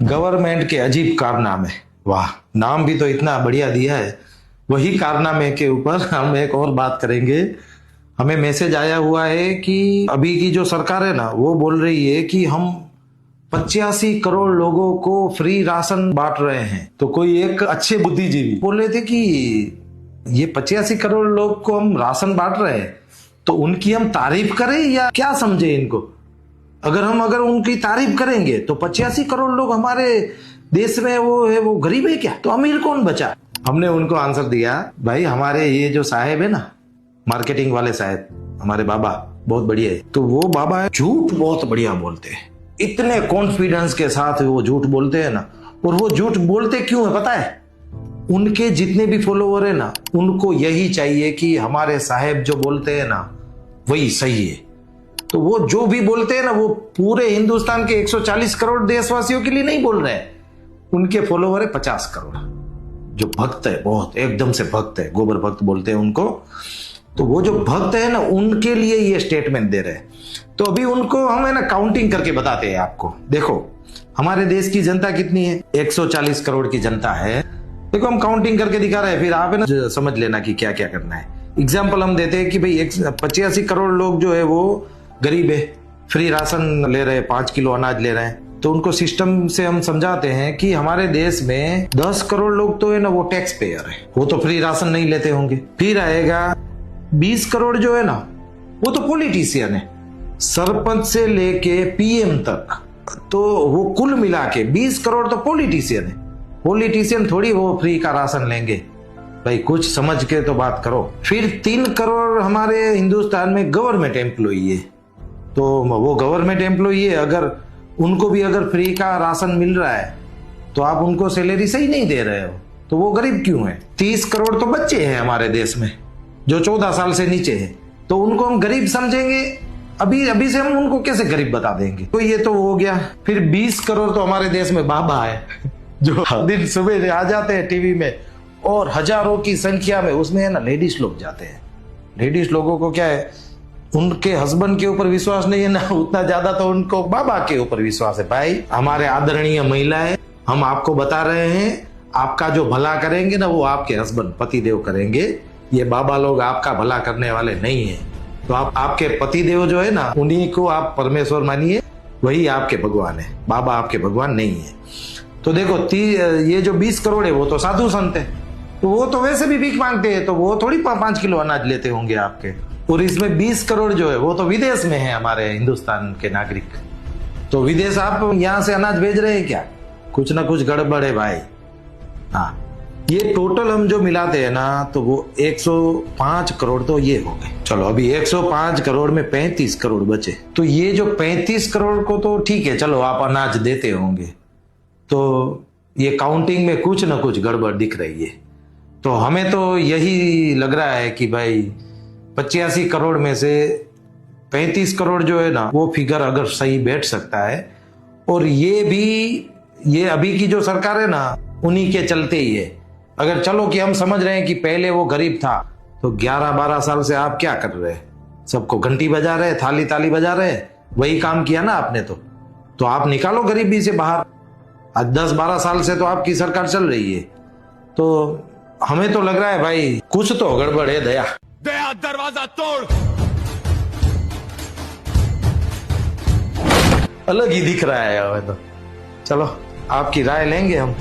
Government के अजीब कारनामे। वाह, नाम भी तो इतना बढ़िया दिया है। वही कारनामे के ऊपर हम एक और बात करेंगे। हमें मैसेज आया हुआ है कि अभी की जो सरकार है ना, वो बोल रही है कि हम 85 करोड़ लोगों को फ्री राशन बांट रहे हैं। तो कोई एक अच्छे बुद्धिजीवी बोल रहे थे कि ये 85 करोड़ लोग को हम राशन बांट रहे हैं, तो उनकी हम तारीफ करें या क्या समझे इनको। अगर उनकी तारीफ करेंगे तो 85 करोड़ लोग हमारे देश में वो गरीब है क्या, तो अमीर कौन बचा। हमने उनको आंसर दिया, भाई हमारे ये जो साहेब है ना, मार्केटिंग वाले साहेब, हमारे बाबा बहुत बढ़िया है। तो वो बाबा झूठ बहुत बढ़िया बोलते हैं, इतने कॉन्फिडेंस के साथ वो झूठ बोलते हैं ना। और वो झूठ बोलते क्यों है पता है? उनके जितने भी फॉलोवर है ना, उनको यही चाहिए कि हमारे साहेब जो बोलते हैं ना वही सही है। तो वो जो भी बोलते हैं ना, वो पूरे हिंदुस्तान के 140 करोड़ देशवासियों के लिए नहीं बोल रहे हैं। उनके फॉलोवर है 50 करोड़, जो भक्त है, बहुत एकदम से भक्त है, गोबर भक्त बोलते हैं उनको। तो वो जो भक्त है ना, उनके लिए ये स्टेटमेंट दे रहे हैं। तो अभी उनको हम है ना काउंटिंग करके बताते हैं आपको। देखो हमारे देश की जनता कितनी है, 140 करोड़ की जनता है। देखो हम काउंटिंग करके दिखा रहे हैं, फिर आप है ना समझ लेना कि क्या क्या करना है। एग्जाम्पल हम देते हैं कि भाई 85 करोड़ लोग जो है वो गरीब है, फ्री राशन ले रहे हैं, 5 किलो अनाज ले रहे हैं। तो उनको सिस्टम से हम समझाते हैं कि हमारे देश में 10 करोड़ लोग तो है ना वो टैक्स पेयर है, वो तो फ्री राशन नहीं लेते होंगे। फिर आएगा 20 करोड़ जो है ना, वो तो पॉलिटिशियन है, सरपंच से लेके पीएम तक। तो वो कुल मिला के 20 करोड़ तो पॉलिटिशियन है। पॉलिटिशियन थोड़ी वो फ्री का राशन लेंगे, भाई कुछ समझ के तो बात करो। फिर 3 करोड़ हमारे हिंदुस्तान में गवर्नमेंट एम्प्लॉई है। तो वो गवर्नमेंट एम्प्लॉई है, अगर उनको भी अगर फ्री का राशन मिल रहा है तो आप उनको सैलरी सही नहीं दे रहे हो, तो वो गरीब क्यों है। 30 करोड़ तो बच्चे हैं हमारे देश में जो 14 साल से नीचे है, तो उनको हम गरीब समझेंगे। अभी से हम उनको कैसे गरीब बता देंगे। तो ये तो हो गया। फिर 20 करोड़ तो हमारे देश में बाबा है जो दिन सुबह आ जाते हैं टीवी में, और हजारों की संख्या में उसमें है ना लेडीज लोग जाते हैं। लेडीज लोगों को क्या है, उनके हस्बैंड के ऊपर विश्वास नहीं है ना उतना ज्यादा, तो उनको बाबा के ऊपर विश्वास है। भाई हमारे आदरणीय महिलाएं, हम आपको बता रहे हैं, आपका जो भला करेंगे ना वो आपके हस्बैंड पतिदेव करेंगे। ये बाबा लोग आपका भला करने वाले नहीं है। तो आप आपके पतिदेव जो है ना, उन्हीं को आप परमेश्वर मानिए, वही आपके भगवान है। बाबा आपके भगवान नहीं है। तो देखो ये जो 20 करोड़ है वो तो साधु संत है, तो वो तो वैसे भी भीख मांगते हैं, तो वो थोड़ी 5 किलो अनाज लेते होंगे आपके। और इसमें 20 करोड़ जो है वो तो विदेश में है, हमारे हिंदुस्तान के नागरिक। तो विदेश आप यहां से अनाज भेज रहे हैं क्या, कुछ ना कुछ गड़बड़ है भाई। हाँ, ये टोटल हम जो मिलाते हैं ना, तो वो 105 करोड़ तो ये हो गए। चलो अभी 105 करोड़ में 35 करोड़ बचे। तो ये जो 35 करोड़ को तो ठीक है, चलो आप अनाज देते होंगे, तो ये काउंटिंग में कुछ ना कुछ गड़बड़ दिख रही है। तो हमें तो यही लग रहा है कि भाई 85 करोड़ में से 35 करोड़ जो है ना, वो फिगर अगर सही बैठ सकता है, और ये अभी की जो सरकार है ना, उन्हीं के चलते ही है। अगर चलो कि हम समझ रहे हैं कि पहले वो गरीब था, तो 11-12 साल से आप क्या कर रहे हैं, सबको घंटी बजा रहे, थाली ताली बजा रहे, वही काम किया ना आपने। तो आप निकालो गरीबी से बाहर। आज 10-12 साल से तो आपकी सरकार चल रही है। तो हमें तो लग रहा है भाई कुछ तो गड़बड़ है। दया दरवाजा तोड़, अलग ही दिख रहा है हमें तो। चलो आपकी राय लेंगे हम।